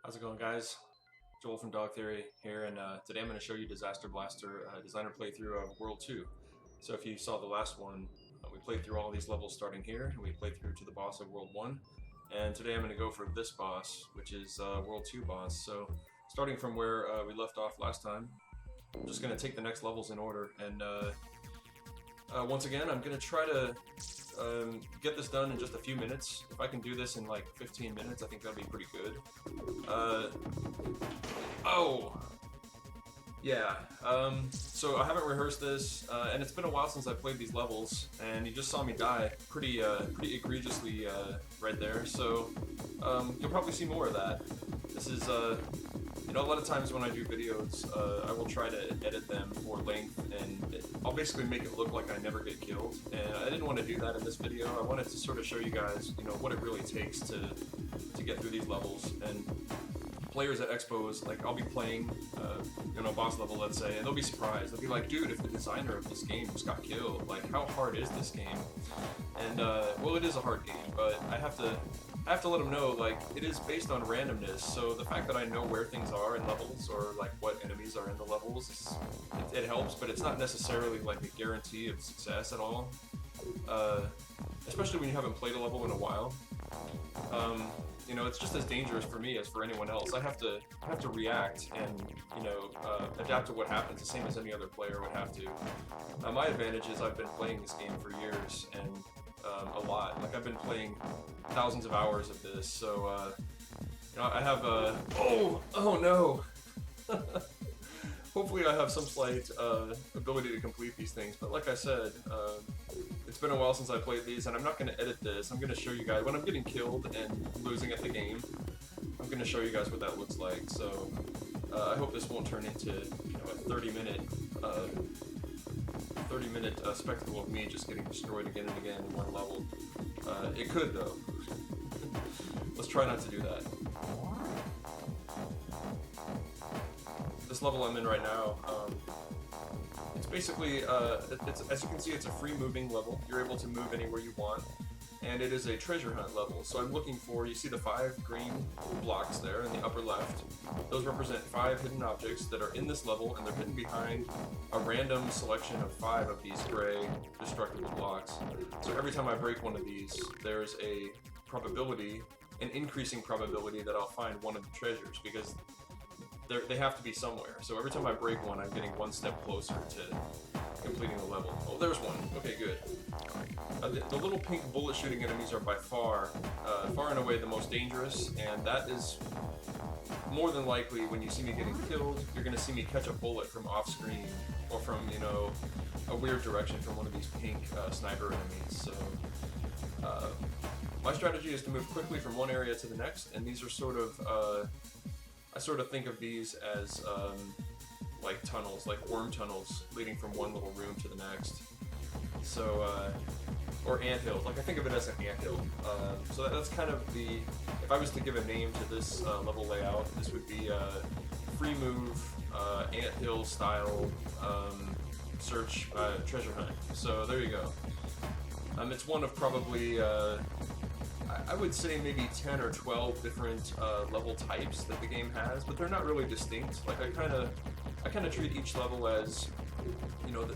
How's it going, guys? Joel from Dog Theory here, and today I'm going to show you Disastr Blastr designer playthrough of World 2. So if you saw the last one, we played through all these levels starting here, and we played through to the boss of World 1. And today I'm going to go for this boss, which is World 2 boss. So starting from where we left off last time, I'm just going to take the next levels in order, and once again, I'm going to try to get this done in just a few minutes. If I can do this in like 15 minutes, I think that'd be pretty good. So I haven't rehearsed this, and it's been a while since I played these levels, and you just saw me die pretty egregiously right there, so you'll probably see more of that. This is, a lot of times when I do videos, I will try to edit them for length, and I'll basically make it look like I never get killed. And I didn't want to do that in this video. I wanted to sort of show you guys, what it really takes to get through these levels. And players at expos, like I'll be playing, boss level, let's say, and they'll be surprised. They'll be like, "Dude, if the designer of this game just got killed, like how hard is this game?" And well, it is a hard game, but I have to let them know, like, it is based on randomness, so the fact that I know where things are in levels, or like what enemies are in the levels, it helps, but it's not necessarily like a guarantee of success at all. Especially when you haven't played a level in a while. It's just as dangerous for me as for anyone else. I have to react and adapt to what happens, the same as any other player would have to. My advantage is I've been playing this game for years, and a lot. Like, I've been playing thousands of hours of this, so I have oh no. Hopefully I have some slight ability to complete these things, but like I said, it's been a while since I played these, and I'm not going to edit this. I'm going to show you guys when I'm getting killed and losing at the game. I'm going to show you guys what that looks like. So I hope this won't turn into a 30-minute spectacle of me just getting destroyed again and again in one level. It could, though. Let's try not to do that. This level I'm in right now, it's basically, as you can see, it's a free moving level. You're able to move anywhere you want, and it is a treasure hunt level. So I'm looking for, you see the 5 green blocks there in the upper left. Those represent 5 hidden objects that are in this level, and they're hidden behind a random selection of 5 of these gray destructible blocks. So every time I break one of these, there's a probability, an increasing probability that I'll find one of the treasures, because they have to be somewhere. So every time I break one, I'm getting one step closer to completing the level. Oh, there's one. Okay, good. The little pink bullet shooting enemies are by far and away the most dangerous, and that is more than likely when you see me getting killed, you're going to see me catch a bullet from off screen, or from, a weird direction from one of these pink sniper enemies. So my strategy is to move quickly from one area to the next, and these are sort of, I sort of think of these as like tunnels, like worm tunnels leading from one little room to the next. So, or anthills, like I think of it as an anthill. So that's kind of the, if I was to give a name to this level layout, this would be free move, anthill style search treasure hunt. So there you go. It's one of probably, I would say maybe 10 or 12 different level types that the game has, but they're not really distinct. Like, I kind of treat each level as,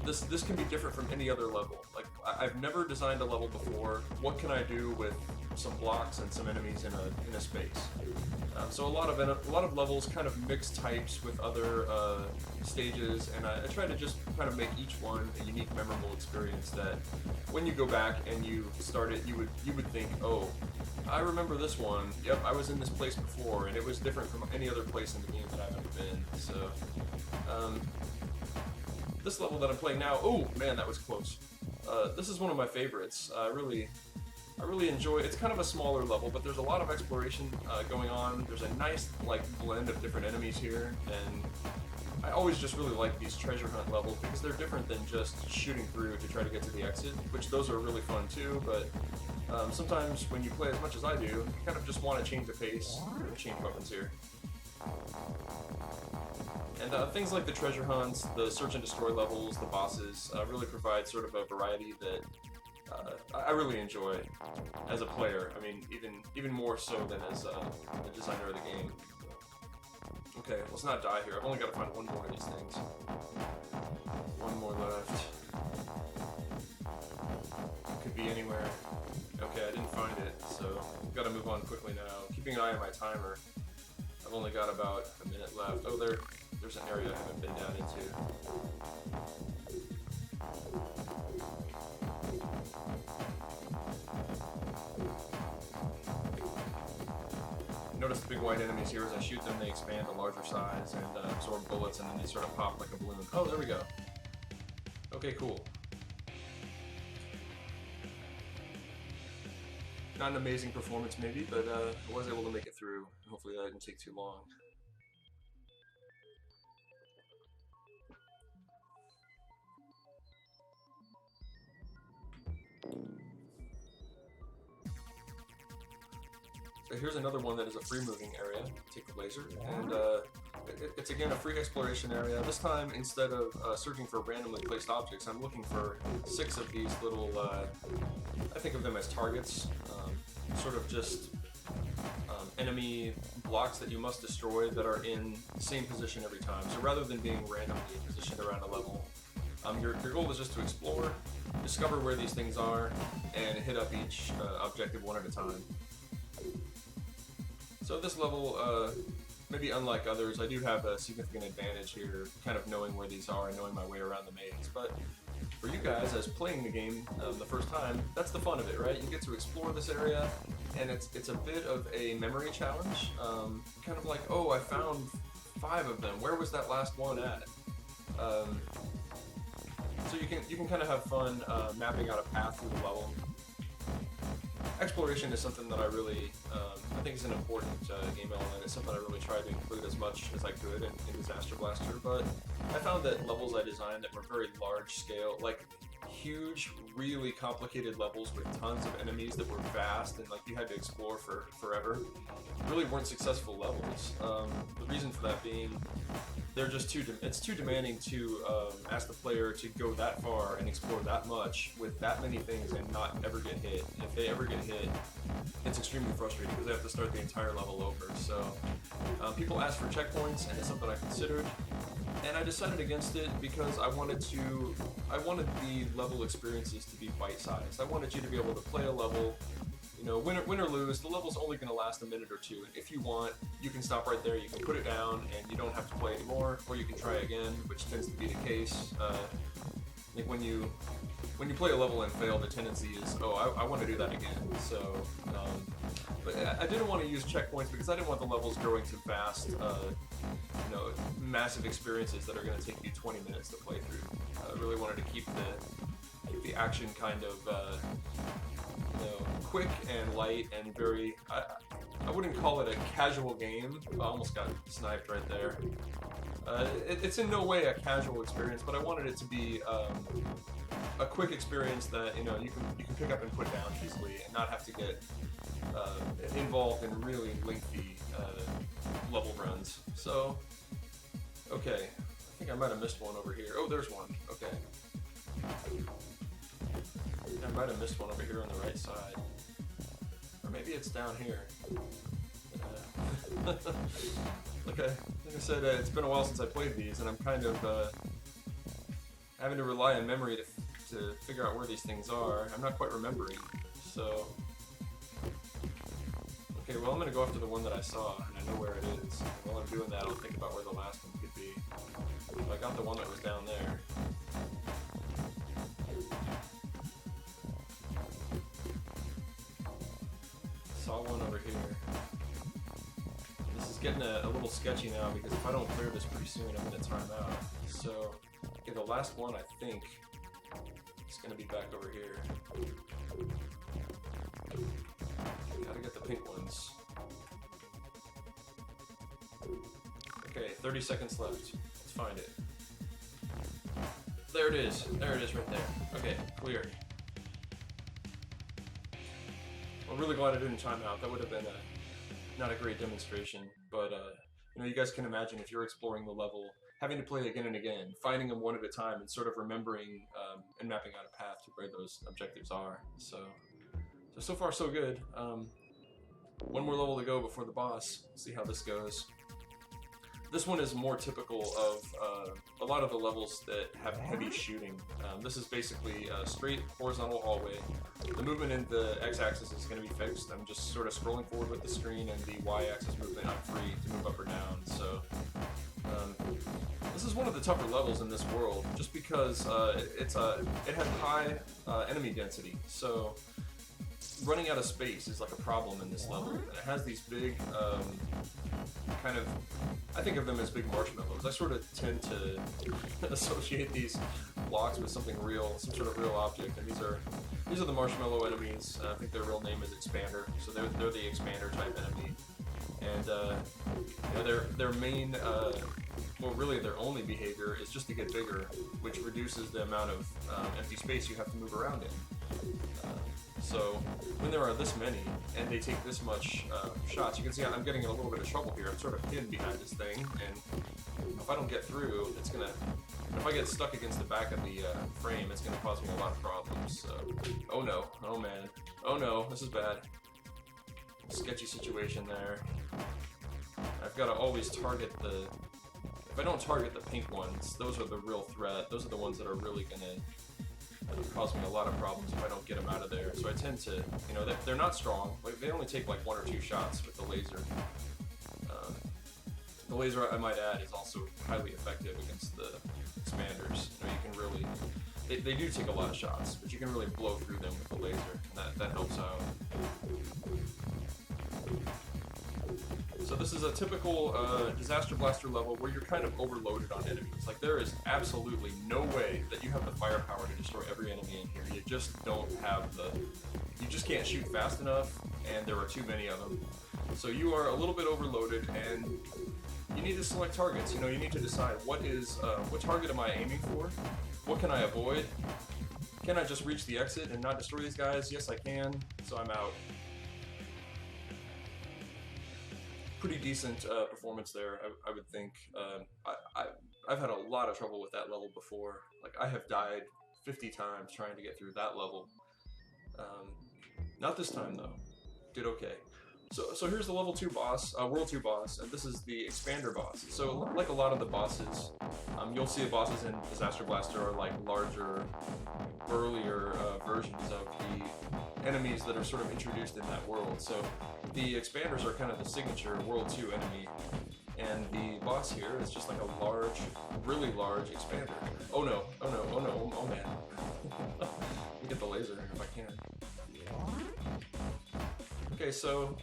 this can be different from any other level. Like, I've never designed a level before. What can I do with some blocks and some enemies in a space? So a lot of levels kind of mix types with other stages, and I try to just kind of make each one a unique, memorable experience that when you go back and you start it, you would think, oh, I remember this one. Yep, I was in this place before, and it was different from any other place in the game that I've ever been. So this level that I'm playing now, oh man, that was close. This is one of my favorites. I really enjoy it. It's kind of a smaller level, but there's a lot of exploration going on. There's a nice blend of different enemies here, and I always just really like these treasure hunt levels because they're different than just shooting through to try to get to the exit, which those are really fun too, but sometimes when you play as much as I do, you kind of just want to change the pace, change weapons here. And things like the treasure hunts, the search and destroy levels, the bosses, really provide sort of a variety that I really enjoy as a player. I mean, even more so than as the designer of the game. Okay, let's not die here. I've only got to find one more of these things. One more left. It could be anywhere. Okay, I didn't find it, so I've got to move on quickly now. Keeping an eye on my timer. I've only got about a minute left. Oh, there's an area I haven't been down into. Notice the big white enemies here. As I shoot them, they expand to larger size and absorb bullets, and then they sort of pop like a balloon. Oh, there we go. Okay, cool. Not an amazing performance, maybe, but I was able to make it through. Hopefully that didn't take too long. So here's another one that is a free-moving area. Take the laser, and it's again a free exploration area. This time, instead of searching for randomly placed objects, I'm looking for 6 of these little, I think of them as targets, sort of just enemy blocks that you must destroy that are in the same position every time. So rather than being randomly positioned around a level, your goal is just to explore, discover where these things are, and hit up each objective one at a time. So this level, maybe unlike others, I do have a significant advantage here, kind of knowing where these are and knowing my way around the maze. But for you guys, as playing the game the first time, that's the fun of it, right? You get to explore this area, and it's a bit of a memory challenge. Kind of like, oh, I found 5 of them. Where was that last one at? So you can kind of have fun mapping out a path through the level. Exploration is something that I really, I think is an important game element. It's something I really tried to include as much as I could in Disastr Blastr, but I found that levels I designed that were very large scale, like huge, really complicated levels with tons of enemies that were vast and like you had to explore for forever, really weren't successful levels. The reason for that being, they're just it's too demanding to ask the player to go that far and explore that much with that many things and not ever get hit. And if they ever get hit, it's extremely frustrating because they have to start the entire level over. So people ask for checkpoints, and it's something I considered, and I decided against it because I wanted the level experiences to be bite-sized. I wanted you to be able to play a level. You know, win or lose, the level's only going to last a minute or two. And if you want, you can stop right there, you can put it down, and you don't have to play anymore, or you can try again, which tends to be the case. Like when you play a level and fail, the tendency is, oh, I want to do that again. So, but I didn't want to use checkpoints because I didn't want the levels growing to vast, massive experiences that are going to take you 20 minutes to play through. I really wanted to keep the action kind of quick and light and very, I wouldn't call it a casual game. I almost got sniped right there. It's in no way a casual experience, but I wanted it to be a quick experience that you can pick up and put down easily and not have to get involved in really lengthy level runs. So, okay, I think I might have missed one over here. Oh, there's one. Okay. I might have missed one over here on the right side. Or maybe it's down here. Okay, like I said, it's been a while since I played these, and I'm kind of having to rely on memory to figure out where these things are. I'm not quite remembering, so... Okay, well I'm going to go after the one that I saw, and I know where it is. And while I'm doing that, I'll think about where the last one could be. So I got the one that was down there. Saw one over here. This is getting a little sketchy now because if I don't clear this pretty soon, I'm going to time out. So, okay, the last one I think is going to be back over here. Gotta get the pink ones. Okay, 30 seconds left. Let's find it. There it is. There it is right there. Okay, clear. I'm really glad I didn't time out. That would have been not a great demonstration, but you guys can imagine if you're exploring the level, having to play again and again, finding them one at a time, and sort of remembering and mapping out a path to where those objectives are. So far so good. One more level to go before the boss. See how this goes. This one is more typical of a lot of the levels that have heavy shooting. This is basically a straight horizontal hallway. The movement in the x-axis is going to be fixed. I'm just sort of scrolling forward with the screen, and the y-axis movement I'm free to move up or down. So this is one of the tougher levels in this world, just because it has high enemy density. So running out of space is like a problem in this level. And it has these big kind of, I think of them as big marshmallows. I sort of tend to associate these blocks with something real, some sort of real object. And these are the marshmallow enemies. I think their real name is Expander. So they're the Expander type enemy. And you know, their main, well, really their only behavior is just to get bigger, which reduces the amount of empty space you have to move around in. So when there are this many, and they take this much shots, you can see I'm getting in a little bit of trouble here. I'm sort of pinned behind this thing, and if I don't get through, it's gonna, if I get stuck against the back of the frame, it's gonna cause me a lot of problems. So, oh no, oh man, oh no, this is bad. Sketchy situation there. I've got to always target the, if I don't target the pink ones, those are the real threat. Those are the ones that are really gonna cause me a lot of problems if I don't get them out of there. So I tend to, you know, they're not strong. Like, they only take like 1 or 2 shots with the laser. The laser, I might add, is also highly effective against the expanders. You know, you can really, they do take a lot of shots, but you can really blow through them with the laser, and that helps out. So this is a typical Disaster Blaster level where you're kind of overloaded on enemies. Like, there is absolutely no way that you have the firepower to destroy every enemy in here. You just don't have the, you just can't shoot fast enough, and there are too many of them. So you are a little bit overloaded, and you need to select targets. You know, you need to decide what target am I aiming for? What can I avoid? Can I just reach the exit and not destroy these guys? Yes, I can. So I'm out. Pretty decent performance there, I would think. I've had a lot of trouble with that level before. Like, I have died 50 times trying to get through that level. Not this time though. Did okay. So here's the level 2 boss, World 2 boss, and this is the Expander boss. So like a lot of the bosses, you'll see the bosses in Disaster Blaster are like larger, burlier versions of the enemies that are sort of introduced in that world. So the Expanders are kind of the signature World 2 enemy, and the boss here is just like a large, really large Expander. Oh no, oh no, oh no, oh man. Let me get the laser if I can. Okay, so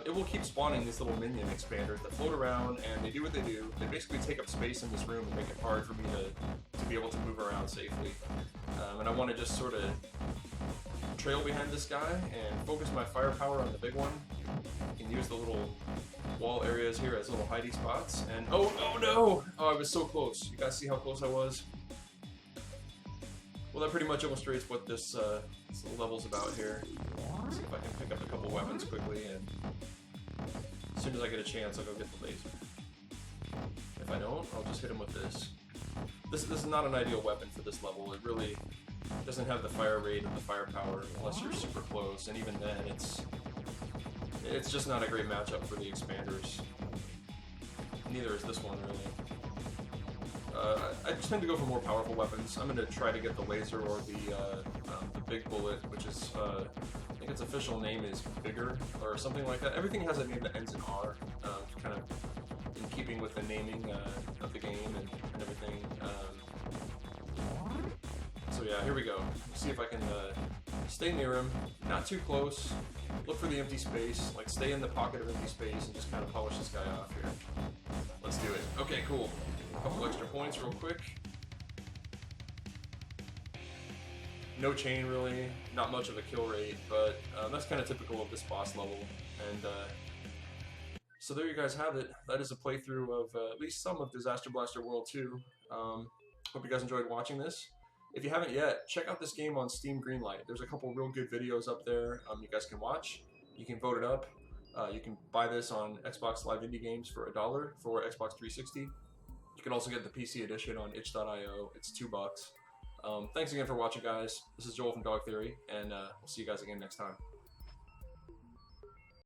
it will keep spawning these little minion expanders that float around, and they do what they do. They basically take up space in this room and make it hard for me to be able to move around safely. And I want to just sort of trail behind this guy and focus my firepower on the big one. You can use the little wall areas here as little hidey spots. And oh no! Oh, I was so close. You guys see how close I was? Well, that pretty much illustrates what this level's about here. Let's see if I can pick up a couple weapons quickly, and as soon as I get a chance, I'll go get the laser. If I don't, I'll just hit him with this. This is not an ideal weapon for this level. It really doesn't have the fire rate and the firepower unless you're super close, and even then, it's just not a great matchup for the Expanders. Neither is this one, really. I tend to go for more powerful weapons. I'm going to try to get the laser or the big bullet, which is, I think its official name is Bigger, or something like that. Everything has a name that ends in R, kind of in keeping with the naming of the game and everything. So yeah, here we go. Let's see if I can stay near him, not too close, look for the empty space, like stay in the pocket of empty space and just kind of polish this guy off here. Let's do it. Okay, cool. A couple extra points real quick. No chain really, not much of a kill rate, but that's kind of typical of this boss level. And so there you guys have it. That is a playthrough of at least some of Disaster Blaster World 2. Hope you guys enjoyed watching this. If you haven't yet, check out this game on Steam Greenlight. There's a couple real good videos up there you guys can watch. You can vote it up. You can buy this on Xbox Live Indie Games for $1 for Xbox 360. You can also get the PC edition on itch.io. It's $2. Thanks again for watching, guys. This is Joel from Dog Theory, and we'll see you guys again next time.